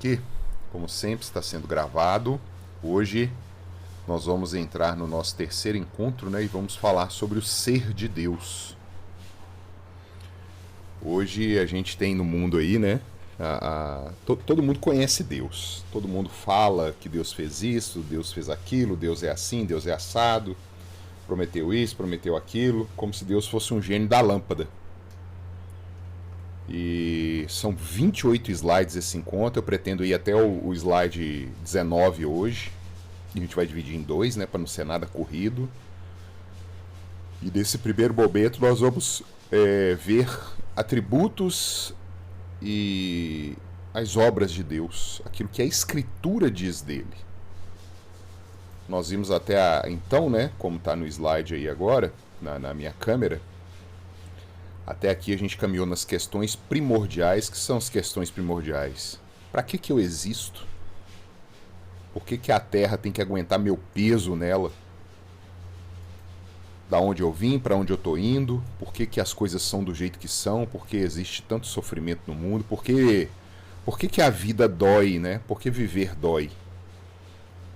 aqui, como sempre, está sendo gravado. Hoje nós vamos entrar no nosso terceiro encontro, né, e vamos falar sobre o ser de Deus. Hoje a gente tem no mundo aí, né, todo mundo conhece Deus. Todo mundo fala que Deus fez isso, Deus fez aquilo, Deus é assim, Deus é assado, prometeu isso, prometeu aquilo, como se Deus fosse um gênio da lâmpada. E são 28 slides esse encontro. Eu pretendo ir até o slide 19 hoje. A gente vai dividir em dois, né, para não ser nada corrido. E desse primeiro bobeto nós vamos ver atributos e as obras de Deus, aquilo que a Escritura diz dele. Nós vimos até então, né, como está no slide aí agora, na minha câmera. Até aqui a gente caminhou nas questões primordiais. Que são as questões primordiais? Para que eu existo? Por que a Terra tem que aguentar meu peso nela? Da onde eu vim, para onde eu estou indo? Por que as coisas são do jeito que são? Por que existe tanto sofrimento no mundo? Por que a vida dói, né? Por que viver dói?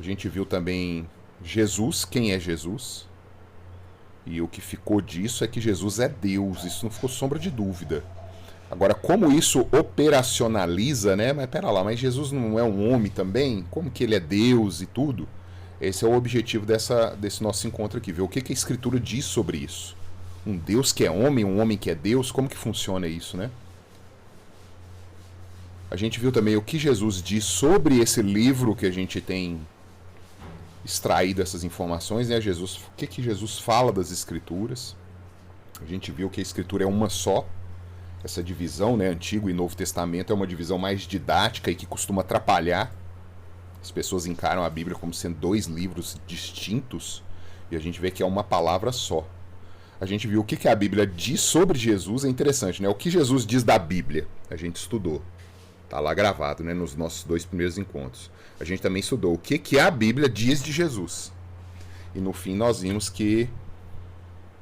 A gente viu também Jesus, quem é Jesus? E o que ficou disso é que Jesus é Deus, isso não ficou sombra de dúvida. Agora, como isso operacionaliza, né? Mas pera lá, mas Jesus não é um homem também? Como que ele é Deus e tudo? Esse é o objetivo desse nosso encontro aqui, ver o que a Escritura diz sobre isso. Um Deus que é homem, um homem que é Deus, como que funciona isso, né? A gente viu também o que Jesus diz sobre esse livro que a gente tem extraído essas informações, né? O que Jesus fala das Escrituras. A gente viu que a Escritura é uma só. Essa divisão, né, Antigo e Novo Testamento, é uma divisão mais didática e que costuma atrapalhar. As pessoas encaram a Bíblia como sendo dois livros distintos, e a gente vê que é uma palavra só. A gente viu o que a Bíblia diz sobre Jesus. É interessante, né? O que Jesus diz da Bíblia, a gente estudou. Está lá gravado, né, nos nossos dois primeiros encontros. A gente também estudou o que a Bíblia diz de Jesus. E no fim nós vimos que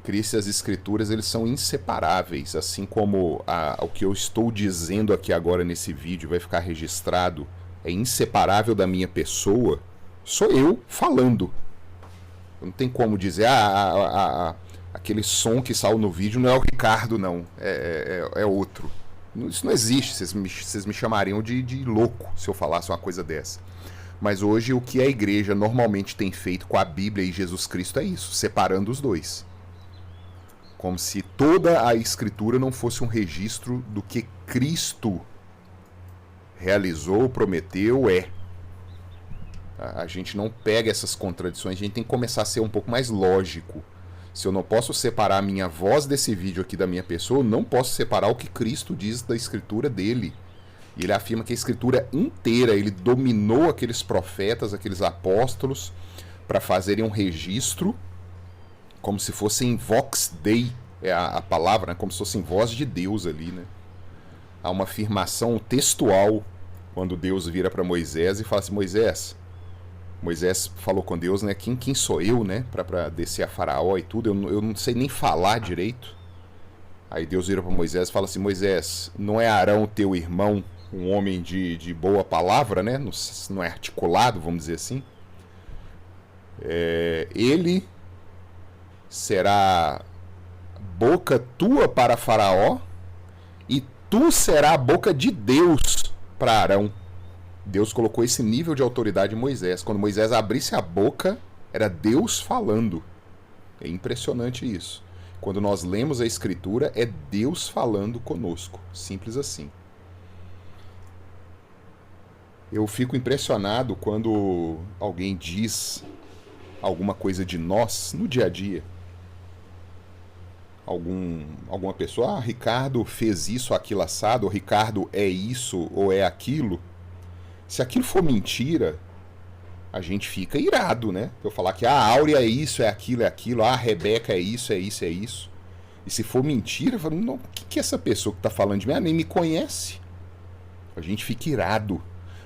Cristo e as Escrituras, eles são inseparáveis. Assim como o que eu estou dizendo aqui agora nesse vídeo vai ficar registrado, é inseparável da minha pessoa, sou eu falando. Não tem como dizer, aquele som que saiu no vídeo não é o Ricardo, não. É outro. Isso não existe, vocês me chamariam de louco se eu falasse uma coisa dessa. Mas hoje o que a igreja normalmente tem feito com a Bíblia e Jesus Cristo é isso, separando os dois. Como se toda a Escritura não fosse um registro do que Cristo realizou, prometeu, A gente não pega essas contradições, a gente tem que começar a ser um pouco mais lógico. Se eu não posso separar a minha voz desse vídeo aqui da minha pessoa, eu não posso separar o que Cristo diz da Escritura dele. E ele afirma que a Escritura inteira, ele dominou aqueles profetas, aqueles apóstolos, para fazerem um registro, como se fossem vox dei, é a palavra, né? Como se fossem voz de Deus ali, né? Há uma afirmação textual, quando Deus vira para Moisés e fala assim, Moisés falou com Deus, né? Quem sou eu, né? Para descer a Faraó e tudo. Eu não sei nem falar direito. Aí Deus vira para Moisés e fala assim, Moisés, não é Arão teu irmão, um homem de boa palavra, né? Não é articulado, vamos dizer assim. Ele será boca tua para Faraó e tu será a boca de Deus para Arão. Deus colocou esse nível de autoridade em Moisés. Quando Moisés abrisse a boca, era Deus falando. É impressionante isso. Quando nós lemos a Escritura, é Deus falando conosco. Simples assim. Eu fico impressionado quando alguém diz alguma coisa de nós no dia a dia. Alguma pessoa, Ricardo fez isso, aquilo assado, ou Ricardo é isso ou é aquilo. Se aquilo for mentira, a gente fica irado, né? Eu falar que a Áurea é isso, é aquilo, a Rebeca é isso, é isso, é isso. E se for mentira, eu falo, não, o que é essa pessoa que tá falando de mim? Nem me conhece. A gente fica irado.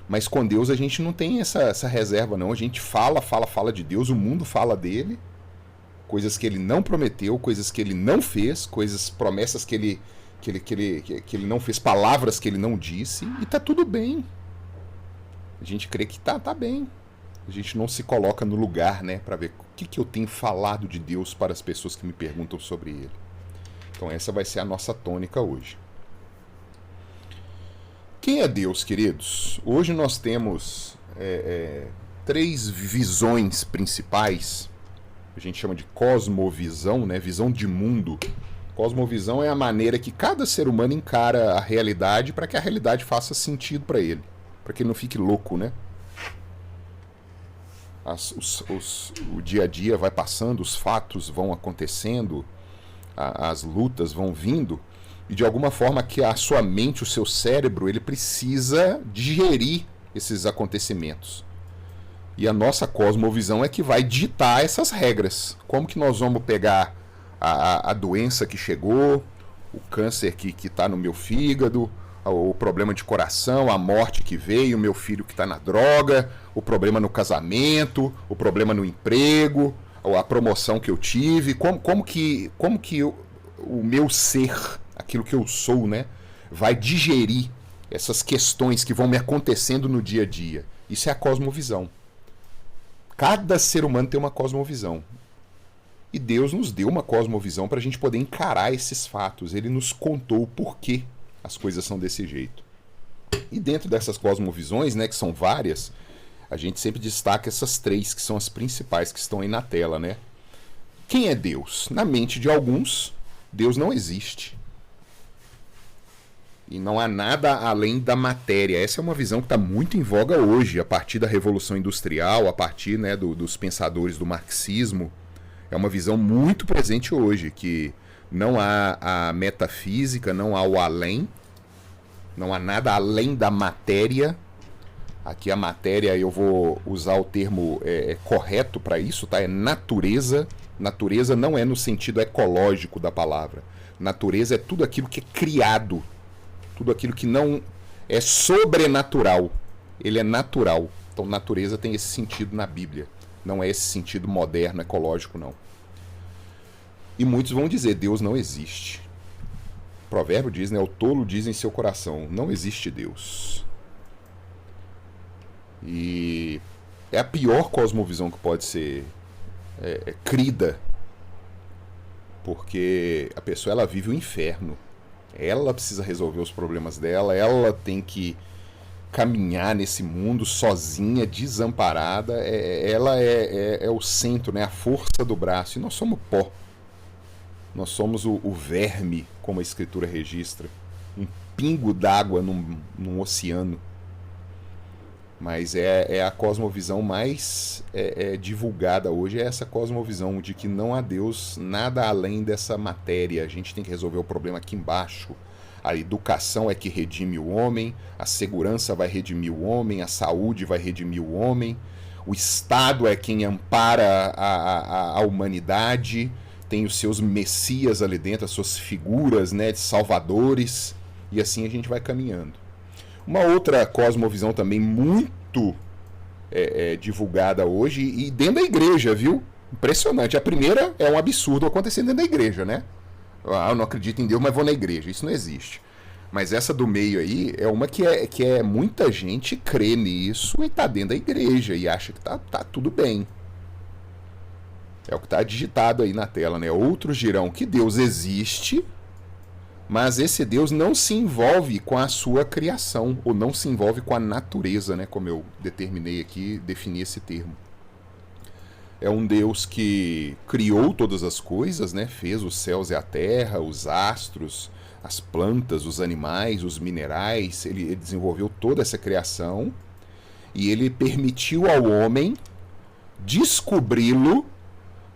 Mas com Deus a gente não tem essa reserva, não. A gente fala de Deus, o mundo fala dele. Coisas que ele não prometeu, coisas que ele não fez, promessas que ele não fez, palavras que ele não disse, e tá tudo bem. A gente crê que tá bem. A gente não se coloca no lugar, né, para ver o que eu tenho falado de Deus para as pessoas que me perguntam sobre ele. Então essa vai ser a nossa tônica hoje. Quem é Deus, queridos? Hoje nós temos três visões principais. A gente chama de cosmovisão, né? Visão de mundo. Cosmovisão é a maneira que cada ser humano encara a realidade para que a realidade faça sentido para ele, para que ele não fique louco, né? O dia a dia vai passando, os fatos vão acontecendo, as lutas vão vindo, e de alguma forma que a sua mente, o seu cérebro, ele precisa digerir esses acontecimentos. E a nossa cosmovisão é que vai ditar essas regras. Como que nós vamos pegar a doença que chegou, o câncer que está no meu fígado, o problema de coração, a morte que veio, o meu filho que está na droga, o problema no casamento, o problema no emprego, a promoção que eu tive, como que o meu ser, aquilo que eu sou, né, vai digerir essas questões que vão me acontecendo no dia a dia. Isso é a cosmovisão. Cada ser humano tem uma cosmovisão. E Deus nos deu uma cosmovisão para a gente poder encarar esses fatos. Ele nos contou o porquê as coisas são desse jeito. E dentro dessas cosmovisões, né, que são várias, a gente sempre destaca essas três que são as principais que estão aí na tela, né? Quem é Deus? Na mente de alguns, Deus não existe. E não há nada além da matéria. Essa é uma visão que está muito em voga hoje, a partir da Revolução Industrial, a partir, né, dos pensadores do marxismo. É uma visão muito presente hoje, que não há a metafísica, não há o além, não há nada além da matéria. Aqui a matéria, eu vou usar o termo correto para isso, tá? É natureza. Natureza não é no sentido ecológico da palavra. Natureza é tudo aquilo que é criado, tudo aquilo que não é sobrenatural. Ele é natural. Então natureza tem esse sentido na Bíblia. Não é esse sentido moderno, ecológico, não. E muitos vão dizer, Deus não existe. O provérbio diz, né? O tolo diz em seu coração, não existe Deus. E é a pior cosmovisão que pode ser crida. Porque a pessoa, ela vive o inferno. Ela precisa resolver os problemas dela, ela tem que caminhar nesse mundo sozinha, desamparada. Ela é o centro, né? A força do braço. E nós somos pó. Nós somos o verme, como a Escritura registra. Um pingo d'água num oceano. Mas é a cosmovisão mais divulgada hoje, é essa cosmovisão de que não há Deus, nada além dessa matéria. A gente tem que resolver o problema aqui embaixo. A educação é que redime o homem, a segurança vai redimir o homem, a saúde vai redimir o homem, o Estado é quem ampara a humanidade, tem os seus messias ali dentro, as suas figuras, né, de salvadores, e assim a gente vai caminhando. Uma outra cosmovisão também muito divulgada hoje, e dentro da igreja, viu? Impressionante. A primeira é um absurdo acontecendo dentro da igreja, né? Eu não acredito em Deus, mas vou na igreja. Isso não existe. Mas essa do meio aí é uma que muita gente crê nisso e tá dentro da igreja e acha que tá tudo bem. É o que está digitado aí na tela, né? Outros dirão que Deus existe, mas esse Deus não se envolve com a sua criação, ou não se envolve com a natureza, né? Como eu determinei aqui, defini esse termo. É um Deus que criou todas as coisas, né? Fez os céus e a terra, os astros, as plantas, os animais, os minerais. Ele desenvolveu toda essa criação e ele permitiu ao homem descobri-lo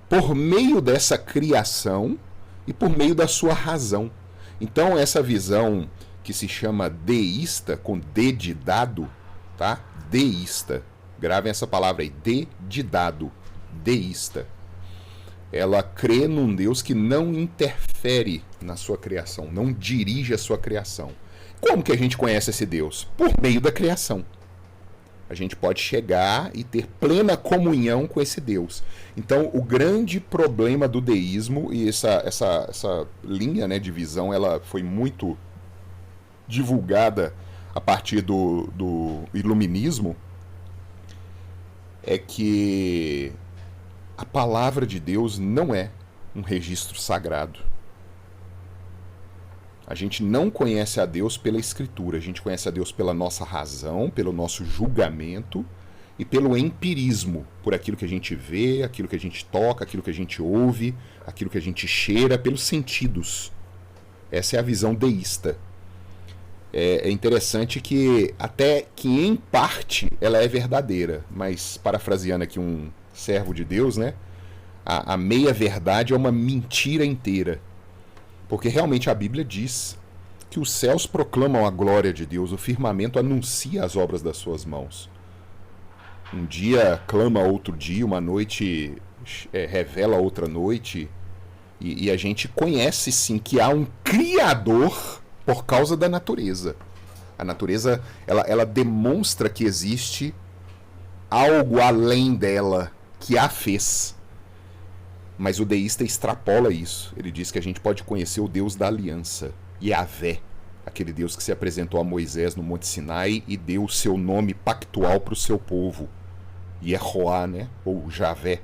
por meio dessa criação e por meio da sua razão. Então essa visão que se chama deísta, com D de dado, tá? Deísta. Gravem essa palavra aí, D de dado. Deísta. Ela crê num Deus que não interfere na sua criação, não dirige a sua criação. Como que a gente conhece esse Deus? Por meio da criação. A gente pode chegar e ter plena comunhão com esse Deus. Então, o grande problema do deísmo, e essa linha, né, de visão, ela foi muito divulgada a partir do iluminismo, é que a palavra de Deus não é um registro sagrado. A gente não conhece a Deus pela Escritura, a gente conhece a Deus pela nossa razão, pelo nosso julgamento e pelo empirismo, por aquilo que a gente vê, aquilo que a gente toca, aquilo que a gente ouve, aquilo que a gente cheira, pelos sentidos. Essa é a visão deísta. É interessante que, até que em parte, ela é verdadeira, mas parafraseando aqui um servo de Deus, né? A meia-verdade é uma mentira inteira. Porque realmente a Bíblia diz que os céus proclamam a glória de Deus, o firmamento anuncia as obras das suas mãos. Um dia clama outro dia, uma noite revela outra noite, e a gente conhece sim que há um Criador por causa da natureza. A natureza, ela demonstra que existe algo além dela que a fez. Mas o deísta extrapola isso. Ele diz que a gente pode conhecer o Deus da aliança, Yahvé, aquele Deus que se apresentou a Moisés no Monte Sinai e deu o seu nome pactual para o seu povo, Yehoá, né? Ou Javé.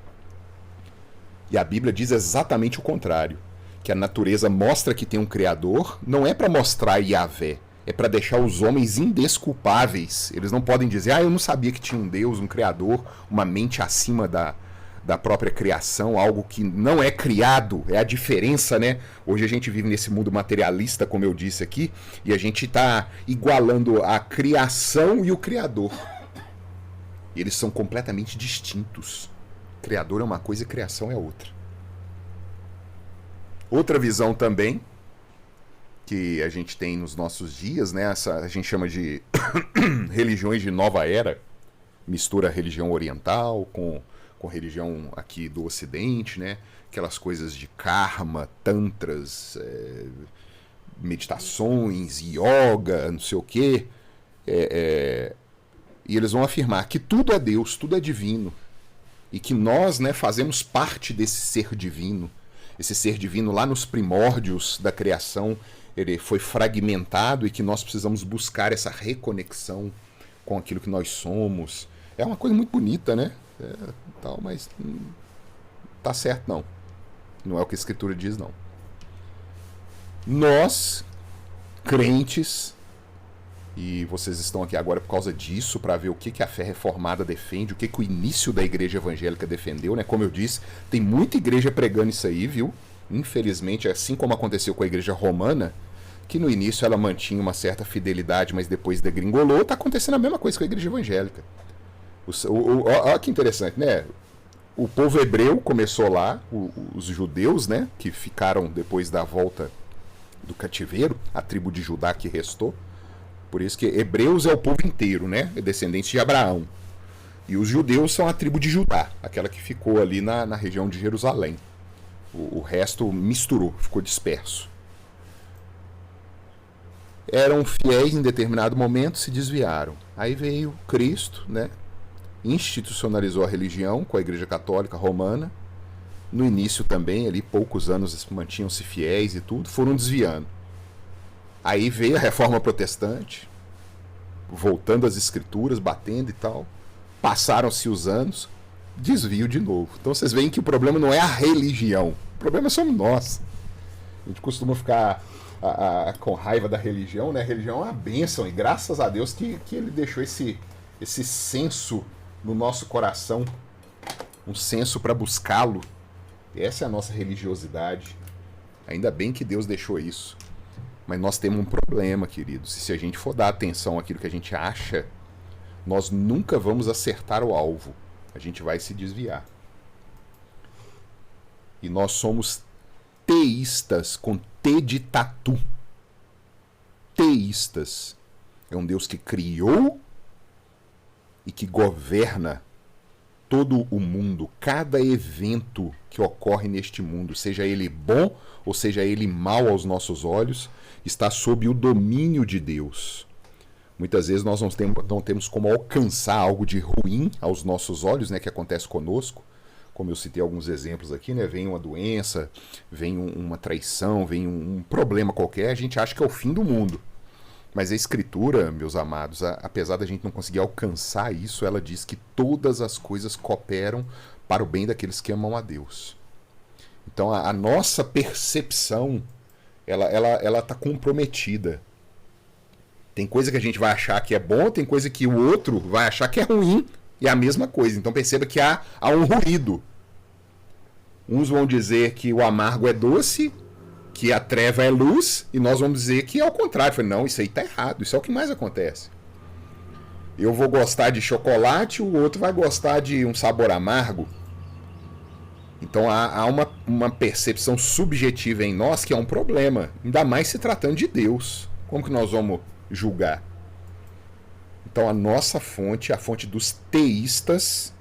E a Bíblia diz exatamente o contrário, que a natureza mostra que tem um Criador, não é para mostrar Yahvé, é para deixar os homens indesculpáveis. Eles não podem dizer, eu não sabia que tinha um Deus, um Criador, uma mente acima da própria criação, algo que não é criado, é a diferença, né? Hoje a gente vive nesse mundo materialista, como eu disse aqui, e a gente está igualando a criação e o Criador. E eles são completamente distintos. Criador é uma coisa e criação é outra. Outra visão também que a gente tem nos nossos dias, né? A gente chama de religiões de nova era, mistura religião oriental com religião aqui do Ocidente, né? Aquelas coisas de karma, tantras, meditações, yoga, não sei o quê. E eles vão afirmar que tudo é Deus, tudo é divino. E que nós, né, fazemos parte desse ser divino. Esse ser divino lá nos primórdios da criação, ele foi fragmentado e que nós precisamos buscar essa reconexão com aquilo que nós somos. É uma coisa muito bonita, né? Mas tá certo não. Não é o que a Escritura diz, não. Nós, crentes, e vocês estão aqui agora por causa disso, para ver o que a fé reformada defende, o que o início da igreja evangélica defendeu, né? Como eu disse, tem muita igreja pregando isso aí, viu? Infelizmente, assim como aconteceu com a igreja romana, que no início ela mantinha uma certa fidelidade, mas depois degringolou, tá acontecendo a mesma coisa com a igreja evangélica. Olha que interessante, né? O povo hebreu começou lá, os judeus, né? Que ficaram depois da volta do cativeiro, a tribo de Judá que restou. Por isso que hebreus é o povo inteiro, né? É descendente de Abraão. E os judeus são a tribo de Judá, aquela que ficou ali na região de Jerusalém. O resto misturou, ficou disperso. Eram fiéis em determinado momento, se desviaram. Aí veio Cristo, né? Institucionalizou a religião com a Igreja Católica Romana. No início também, ali poucos anos mantinham-se fiéis e tudo, foram desviando. Aí veio a Reforma Protestante, voltando às Escrituras, batendo e tal. Passaram-se os anos, desvio de novo. Então vocês veem que o problema não é a religião, o problema somos nós. A gente costuma ficar com raiva da religião, né? A religião é uma bênção e graças a Deus que ele deixou esse senso no nosso coração, um senso para buscá-lo. Essa é a nossa religiosidade. Ainda bem que Deus deixou isso. Mas nós temos um problema, queridos. Se a gente for dar atenção àquilo que a gente acha, nós nunca vamos acertar o alvo. A gente vai se desviar. E nós somos teístas, com T de tatu. Teístas. É um Deus que criou e que governa todo o mundo, cada evento que ocorre neste mundo, seja ele bom ou seja ele mal aos nossos olhos, está sob o domínio de Deus. Muitas vezes nós não temos como alcançar algo de ruim aos nossos olhos, né, que acontece conosco. Como eu citei alguns exemplos aqui, né, vem uma doença, vem uma traição, vem um problema qualquer, a gente acha que é o fim do mundo. Mas a Escritura, meus amados, apesar da gente não conseguir alcançar isso, ela diz que todas as coisas cooperam para o bem daqueles que amam a Deus. Então a nossa percepção, ela tá comprometida. Tem coisa que a gente vai achar que é bom, tem coisa que o outro vai achar que é ruim, e é a mesma coisa. Então perceba que há um ruído. Uns vão dizer que o amargo é doce, que a treva é luz, e nós vamos dizer que é o contrário. Não, isso aí tá errado, isso é o que mais acontece. Eu vou gostar de chocolate, o outro vai gostar de um sabor amargo. Então há uma percepção subjetiva em nós que é um problema, ainda mais se tratando de Deus. Como que nós vamos julgar? Então a nossa fonte, a fonte dos teístas,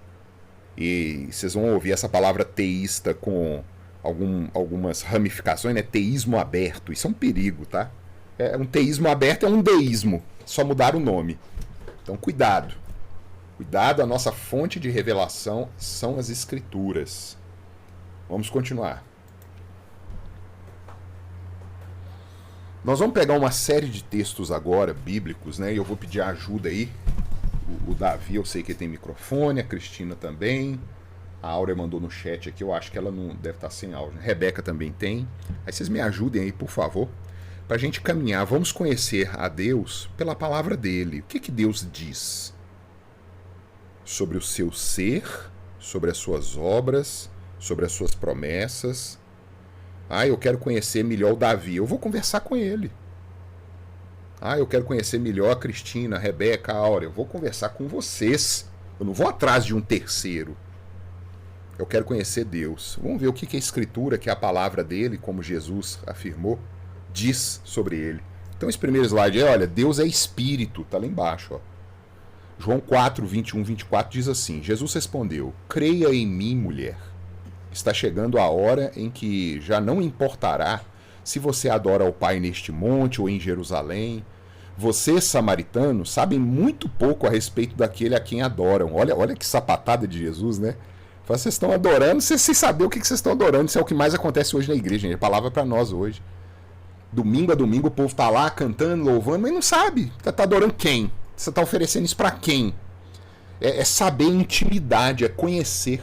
e vocês vão ouvir essa palavra teísta com algumas ramificações, né? Teísmo aberto, isso é um perigo, tá? Um teísmo aberto é um deísmo, só mudar o nome. Então cuidado, a nossa fonte de revelação são as Escrituras. Vamos continuar. Nós vamos pegar uma série de textos agora, bíblicos, né? E eu vou pedir ajuda aí. O Davi, eu sei que ele tem microfone, a Cristina também. A Áurea mandou no chat aqui, eu acho que ela não deve estar sem áudio. A Rebeca também tem. Aí vocês me ajudem aí, por favor, para a gente caminhar. Vamos conhecer a Deus pela palavra dele. O que Deus diz sobre o seu ser, sobre as suas obras, sobre as suas promessas. Eu quero conhecer melhor o Davi. Eu vou conversar com ele. Eu quero conhecer melhor a Cristina, a Rebeca, a Áurea. Eu vou conversar com vocês. Eu não vou atrás de um terceiro. Eu quero conhecer Deus. Vamos ver o que a Escritura, que é a palavra dele, como Jesus afirmou, diz sobre ele. Então esse primeiro slide olha, Deus é Espírito. Está lá embaixo, ó. João 4, 21, 24 diz assim, Jesus respondeu, creia em mim, mulher. Está chegando a hora em que já não importará se você adora ao Pai neste monte ou em Jerusalém. Vocês, samaritanos, sabem muito pouco a respeito daquele a quem adoram. Olha que sapatada de Jesus, né? Vocês estão adorando, vocês sabem o que vocês estão adorando. Isso é o que mais acontece hoje na igreja, gente. É palavra para nós hoje. Domingo a domingo o povo está lá cantando, louvando, mas não sabe. Tá adorando quem? Você está oferecendo isso para quem? É saber intimidade, é conhecer.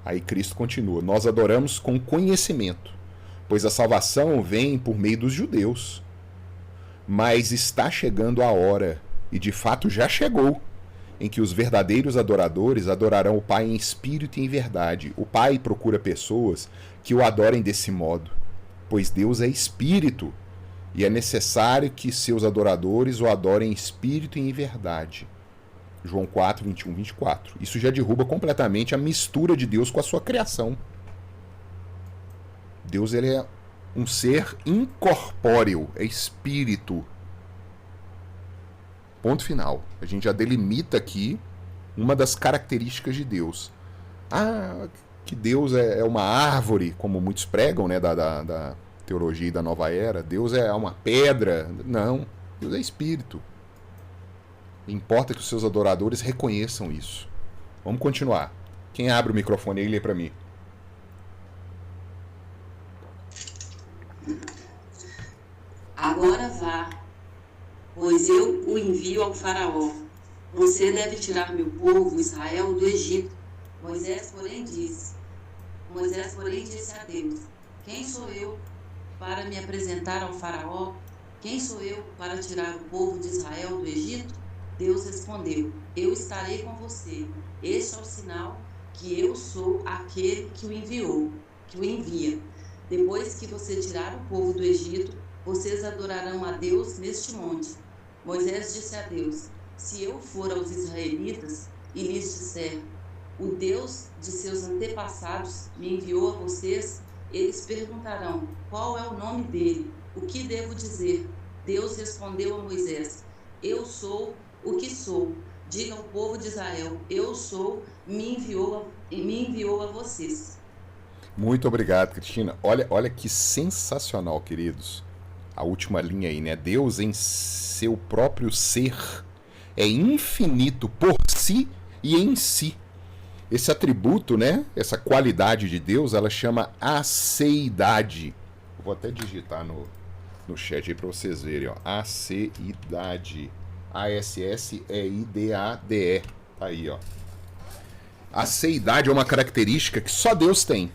Aí Cristo continua, nós adoramos com conhecimento, pois a salvação vem por meio dos judeus. Mas está chegando a hora, e de fato já chegou, em que os verdadeiros adoradores adorarão o Pai em espírito e em verdade. O Pai procura pessoas que o adorem desse modo, pois Deus é espírito, e é necessário que seus adoradores o adorem em espírito e em verdade. João 4, 21, 24. Isso já derruba completamente a mistura de Deus com a sua criação. Deus ele é um ser incorpóreo, é espírito. Ponto final. A gente já delimita aqui uma das características de Deus. Que Deus é uma árvore, como muitos pregam, né, da teologia da nova era. Deus é uma pedra. Não, Deus é espírito. Importa que os seus adoradores reconheçam isso. Vamos continuar. Quem abre o microfone aí, lê para mim. Agora vá, pois eu o envio ao faraó. Você deve tirar meu povo, Israel, do Egito. Moisés, porém, disse a Deus, quem sou eu para me apresentar ao faraó? Quem sou eu para tirar o povo de Israel do Egito? Deus respondeu, eu estarei com você. Este é o sinal que eu sou aquele que o envia. Depois que você tirar o povo do Egito, vocês adorarão a Deus neste monte. Moisés disse a Deus, se eu for aos israelitas e lhes disser, o Deus de seus antepassados me enviou a vocês, eles perguntarão, qual é o nome dele? O que devo dizer? Deus respondeu a Moisés, eu sou o que sou. Diga ao povo de Israel, eu sou, me enviou a vocês. Muito obrigado, Cristina. Olha que sensacional, queridos. A última linha aí, né? Deus em seu próprio ser é infinito por si e em si. Esse atributo, né? Essa qualidade de Deus, ela chama aceidade. Vou até digitar no no chat aí para vocês verem, ó. Aceidade. ASSEIDADE. Tá aí, ó. Aceidade é uma característica que só Deus tem.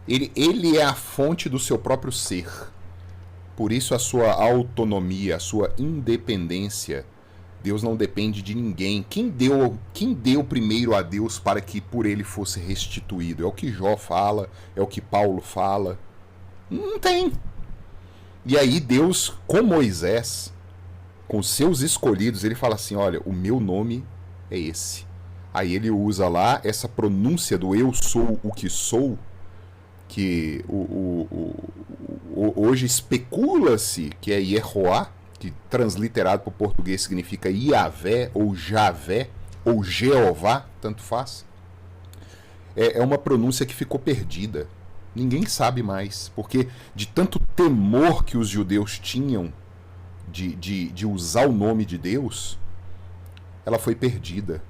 Ele é a fonte do seu próprio ser. Por isso a sua autonomia, a sua independência. Deus não depende de ninguém. Quem deu primeiro a Deus para que por ele fosse restituído? É o que Jó fala, é o que Paulo fala. Não tem. E aí Deus, com Moisés, com seus escolhidos, ele fala assim, olha, o meu nome é esse. Aí ele usa lá essa pronúncia do eu sou o que sou, que hoje especula-se que é Yehoá, que transliterado para o português significa Iavé, ou Javé, ou Jeová, tanto faz. É uma pronúncia que ficou perdida. Ninguém sabe mais, porque de tanto temor que os judeus tinham de usar o nome de Deus, ela foi perdida.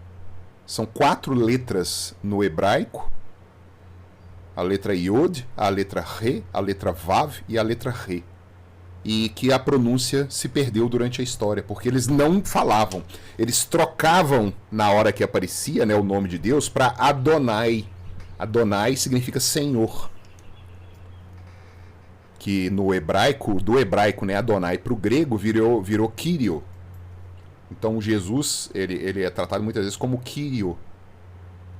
São 4 letras no hebraico, a letra Yod, a letra Re, a letra Vav e a letra Re. E que a pronúncia se perdeu durante a história, porque eles não falavam. Eles trocavam na hora que aparecia, né, o nome de Deus para Adonai. Adonai significa Senhor. Que no hebraico, do hebraico, né, Adonai, para o grego virou Kyrio. Então Jesus ele é tratado muitas vezes como Kyrio,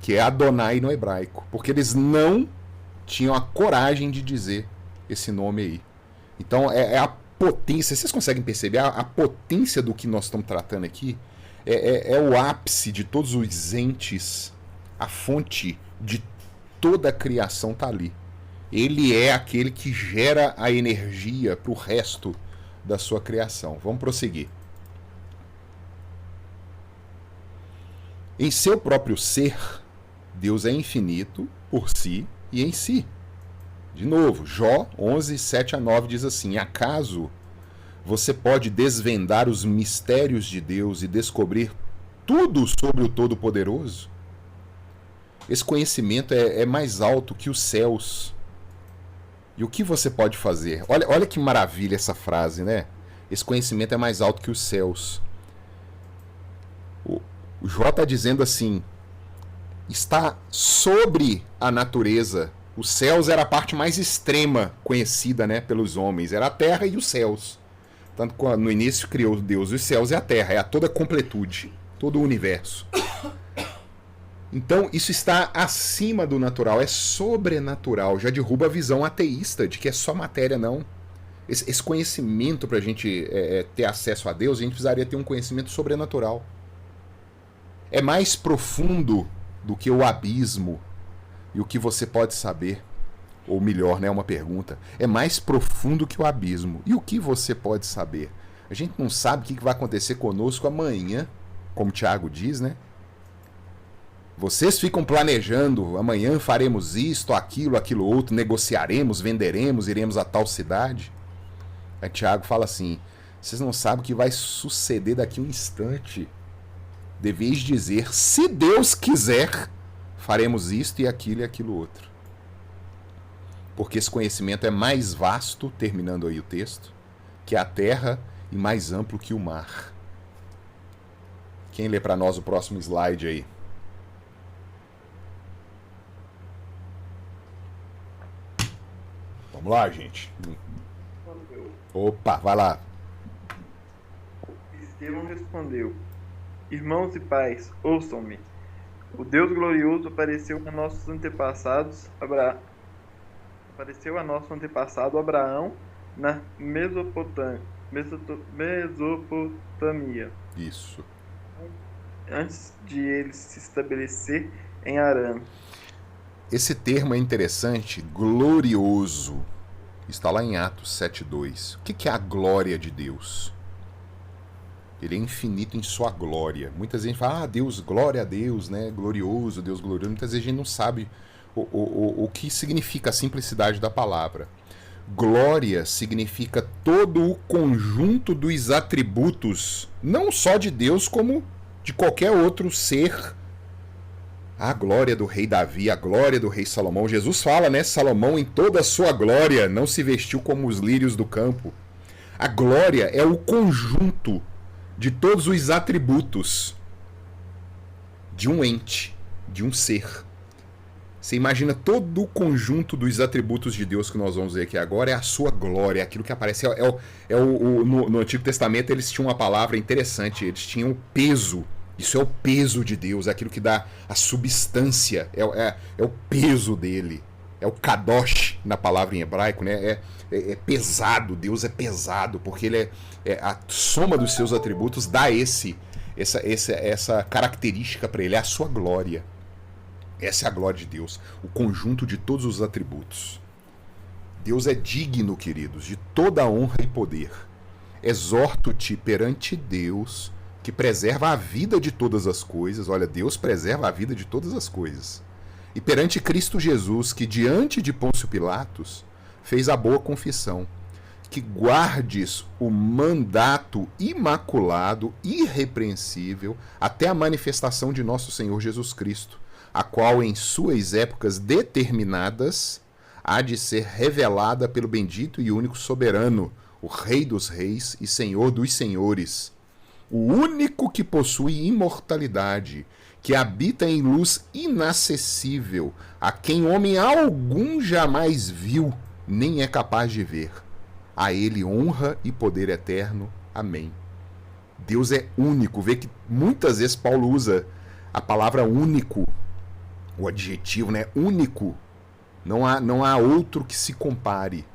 que é Adonai no hebraico, porque eles não tinham a coragem de dizer esse nome aí. Então é a potência, vocês conseguem perceber a potência do que nós estamos tratando aqui? É o ápice de todos os entes, a fonte de toda a criação está ali. Ele é aquele que gera a energia para o resto da sua criação. Vamos prosseguir. Em seu próprio ser, Deus é infinito por si e em si. De novo, Jó 11, 7 a 9 diz assim: acaso você pode desvendar os mistérios de Deus e descobrir tudo sobre o Todo-Poderoso? Esse conhecimento é mais alto que os céus. E o que você pode fazer? Olha que maravilha essa frase, né? Esse conhecimento é mais alto que os céus. O Jó está dizendo assim: está sobre a natureza. Os céus era a parte mais extrema conhecida, né, pelos homens. Era a terra e os céus. Tanto que no início criou Deus os céus e a terra. É a toda a completude, todo o universo. Então isso está acima do natural, é sobrenatural. Já derruba a visão ateísta de que é só matéria, não. Esse conhecimento, para a gente ter acesso a Deus, a gente precisaria ter um conhecimento sobrenatural. É mais profundo do que o abismo. E o que você pode saber, ou melhor, né, uma pergunta, é mais profundo que o abismo. E o que você pode saber? A gente não sabe o que vai acontecer conosco amanhã, como o Tiago diz, né? Vocês ficam planejando, amanhã faremos isto, aquilo outro, negociaremos, venderemos, iremos a tal cidade. Aí Tiago fala assim: vocês não sabem o que vai suceder daqui a um instante. Deveis dizer, se Deus quiser, faremos isto e aquilo outro. Porque esse conhecimento é mais vasto, terminando aí o texto, que a terra e mais amplo que o mar. Quem lê para nós o próximo slide aí? Vamos lá, gente. Opa, vai lá. Estevão respondeu: irmãos e pais, ouçam-me. O Deus glorioso apareceu a nosso antepassado Abraão na Mesopotâmia. Isso. Antes de ele se estabelecer em Harã. Esse termo é interessante, glorioso. Está lá em Atos 7:2. O que é a glória de Deus? Ele é infinito em sua glória. Muitas vezes a gente fala, Deus, glória a Deus, né? Glorioso, Deus glorioso. Muitas vezes a gente não sabe o que significa a simplicidade da palavra. Glória significa todo o conjunto dos atributos, não só de Deus, como de qualquer outro ser. A glória do rei Davi, a glória do rei Salomão. Jesus fala, né? Salomão em toda a sua glória não se vestiu como os lírios do campo. A glória é o conjunto de todos os atributos de um ente, de um ser. Você imagina todo o conjunto dos atributos de Deus que nós vamos ver aqui agora, é a sua glória, é aquilo que aparece. No Antigo Testamento eles tinham uma palavra interessante, eles tinham o peso. Isso é o peso de Deus, é aquilo que dá a substância, é o peso dele. É o kadosh na palavra em hebraico, né? É pesado, Deus é pesado, porque ele a soma dos seus atributos dá essa característica para ele, é a sua glória. Essa é a glória de Deus, o conjunto de todos os atributos. Deus é digno, queridos, de toda honra e poder. Exorto-te perante Deus, que preserva a vida de todas as coisas. Olha, Deus preserva a vida de todas as coisas. E perante Cristo Jesus, que diante de Pôncio Pilatos fez a boa confissão, que guardes o mandato imaculado, irrepreensível, até a manifestação de nosso Senhor Jesus Cristo, a qual em suas épocas determinadas há de ser revelada pelo bendito e único soberano, o Rei dos Reis e Senhor dos Senhores, o único que possui imortalidade, que habita em luz inacessível, a quem homem algum jamais viu, nem é capaz de ver. A ele honra e poder eterno. Amém. Deus é único. Vê que muitas vezes Paulo usa a palavra único, o adjetivo, né? Único. Não há outro que se compare.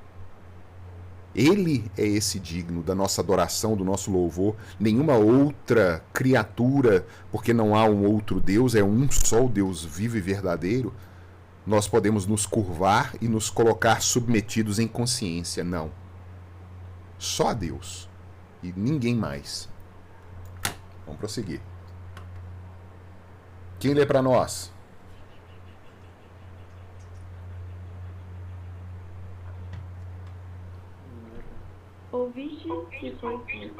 Ele é esse digno da nossa adoração, do nosso louvor. Nenhuma outra criatura, porque não há um outro Deus, é um só Deus vivo e verdadeiro. Nós podemos nos curvar e nos colocar submetidos em consciência. Não. Só a Deus. E ninguém mais. Vamos prosseguir. Quem lê para nós? Ouviste que foi dito,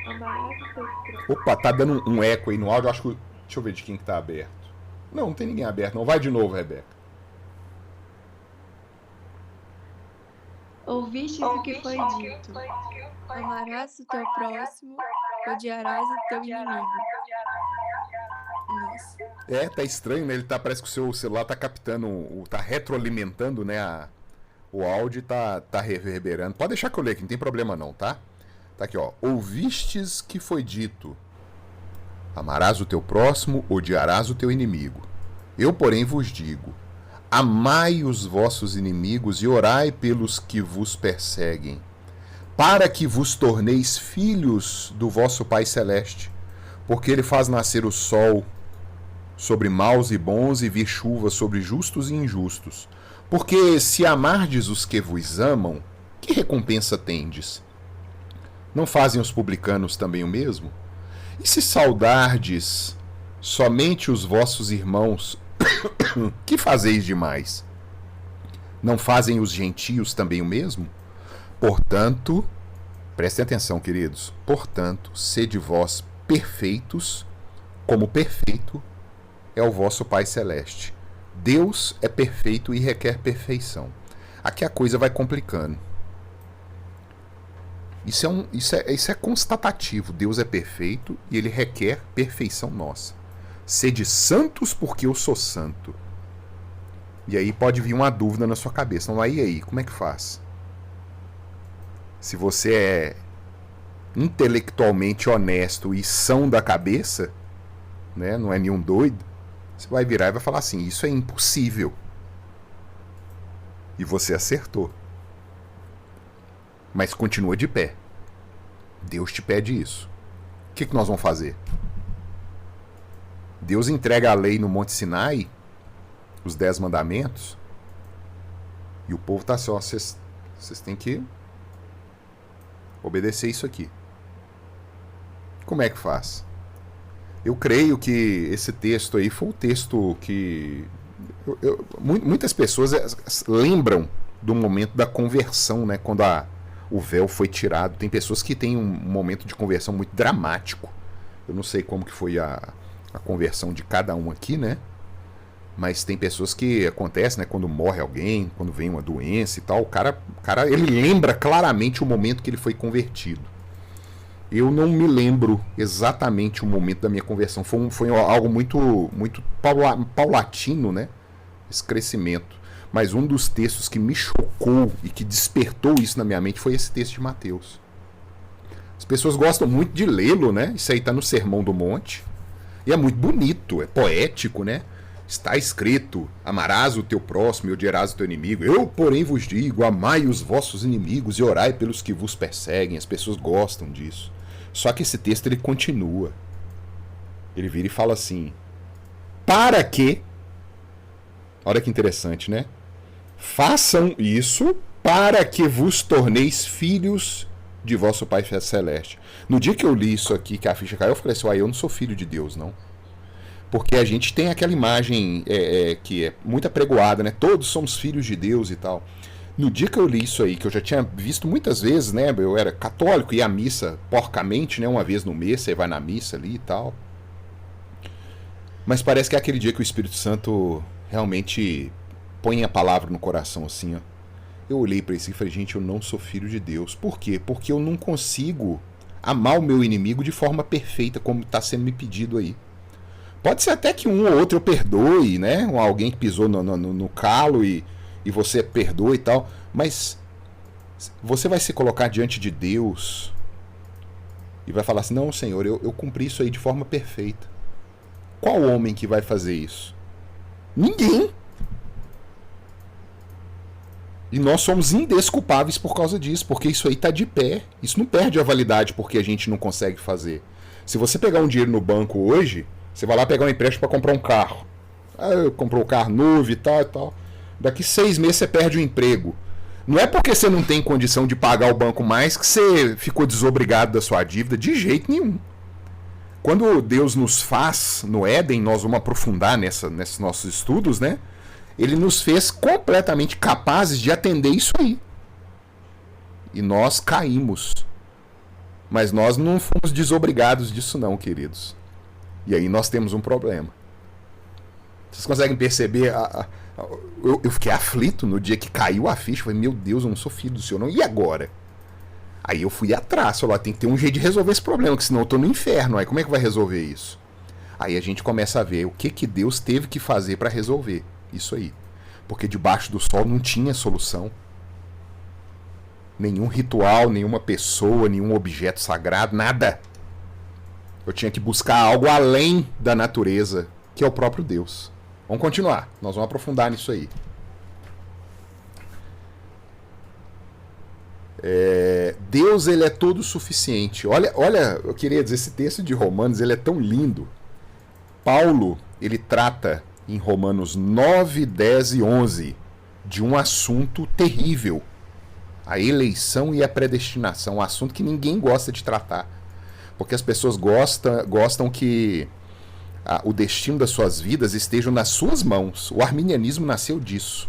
amarás o teu próximo. Opa, tá dando um eco aí no áudio. Acho que. Deixa eu ver de quem que tá aberto. Não tem ninguém aberto, não. Vai de novo, Rebeca. Ouviste o que foi dito, amarás o teu próximo, odiarás o teu inimigo. Nossa. Tá estranho, né? Parece que o seu celular tá captando, tá retroalimentando, né, o áudio e tá reverberando. Pode deixar que eu leia aqui, não tem problema não, tá? Tá aqui, ó. Ouvistes que foi dito, amarás o teu próximo, odiarás o teu inimigo. Eu, porém, vos digo, amai os vossos inimigos e orai pelos que vos perseguem, para que vos torneis filhos do vosso Pai Celeste, porque ele faz nascer o sol sobre maus e bons e vir chuva sobre justos e injustos. Porque se amardes os que vos amam, que recompensa tendes? Não fazem os publicanos também o mesmo? E se saudardes somente os vossos irmãos, que fazeis demais? Não fazem os gentios também o mesmo? Portanto, prestem atenção, queridos, portanto, sede vós perfeitos, como perfeito é o vosso Pai Celeste. Deus é perfeito e requer perfeição. Aqui a coisa vai complicando. Isso é constatativo. Deus é perfeito e ele requer perfeição nossa. Sede santos porque eu sou santo. E aí pode vir uma dúvida na sua cabeça. Não, aí, como é que faz? Se você é intelectualmente honesto e são da cabeça, né, não é nenhum doido, você vai virar e vai falar assim, isso é impossível. E você acertou. Mas continua de pé. Deus te pede isso. O que nós vamos fazer? Deus entrega a lei no Monte Sinai, os 10 mandamentos, e o povo está assim, ó, vocês têm que obedecer isso aqui. Como é que faz? Eu creio que esse texto aí foi o texto que muitas pessoas lembram do momento da conversão, né? Quando o véu foi tirado. Tem pessoas que têm um momento de conversão muito dramático. Eu não sei como que foi a conversão de cada um aqui, né? Mas tem pessoas que acontece, né? Quando morre alguém, quando vem uma doença e tal, o cara ele lembra claramente o momento que ele foi convertido. Eu não me lembro exatamente o momento da minha conversão. Foi algo muito paulatino, né? Esse crescimento. Mas um dos textos que me chocou e que despertou isso na minha mente foi esse texto de Mateus. As pessoas gostam muito de lê-lo, né? Isso aí está no Sermão do Monte. E é muito bonito, é poético, né? Está escrito: amarás o teu próximo e odiarás o teu inimigo. Eu, porém, vos digo: amai os vossos inimigos e orai pelos que vos perseguem. As pessoas gostam disso. Só que esse texto ele continua. Ele vira e fala assim: para que... Olha que interessante, né? Façam isso para que vos torneis filhos de vosso Pai Celeste. No dia que eu li isso aqui, que a ficha caiu, eu falei assim: eu não sou filho de Deus, não. Porque a gente tem aquela imagem que é muito apregoada, né? Todos somos filhos de Deus e tal. No dia que eu li isso aí, que eu já tinha visto muitas vezes, né? Eu era católico, ia à missa porcamente, né? Uma vez no mês, você vai na missa ali e tal. Mas parece que é aquele dia que o Espírito Santo realmente põe a palavra no coração assim, ó. Eu olhei para isso e falei: gente, eu não sou filho de Deus. Por quê? Porque eu não consigo amar o meu inimigo de forma perfeita, como está sendo me pedido aí. Pode ser até que um ou outro eu perdoe, né? Alguém que pisou no calo e você perdoa e tal. Mas você vai se colocar diante de Deus e vai falar assim: não, Senhor, eu cumpri isso aí de forma perfeita. Qual homem que vai fazer isso? Ninguém. E nós somos indesculpáveis por causa disso, porque isso aí está de pé. Isso não perde a validade porque a gente não consegue fazer. Se você pegar um dinheiro no banco hoje, você vai lá pegar um empréstimo para comprar um carro. Comprou um carro novo e tal e tal. Daqui 6 meses você perde o emprego. Não é porque você não tem condição de pagar o banco mais que você ficou desobrigado da sua dívida, de jeito nenhum. Quando Deus nos faz no Éden, nós vamos aprofundar nesses nossos estudos, né? Ele nos fez completamente capazes de atender isso aí. E nós caímos. Mas nós não fomos desobrigados disso não, queridos. E aí nós temos um problema. Vocês conseguem perceber? Eu fiquei aflito no dia que caiu a ficha. Falei: meu Deus, eu não sou filho do Senhor, não. E agora? Aí eu fui atrás. Falei: tem que ter um jeito de resolver esse problema, que senão eu tô no inferno. Aí como é que vai resolver isso? Aí a gente começa a ver o que Deus teve que fazer para resolver isso aí. Porque debaixo do sol não tinha solução. Nenhum ritual, nenhuma pessoa, nenhum objeto sagrado, nada. Eu tinha que buscar algo além da natureza, que é o próprio Deus. Vamos continuar, nós vamos aprofundar nisso aí. Deus, ele é todo suficiente. Olha, eu queria dizer, esse texto de Romanos, ele é tão lindo. Paulo, ele trata em Romanos 9, 10 e 11 de um assunto terrível: a eleição e a predestinação. Um assunto que ninguém gosta de tratar, porque as pessoas gostam que o destino das suas vidas esteja nas suas mãos. O arminianismo nasceu disso.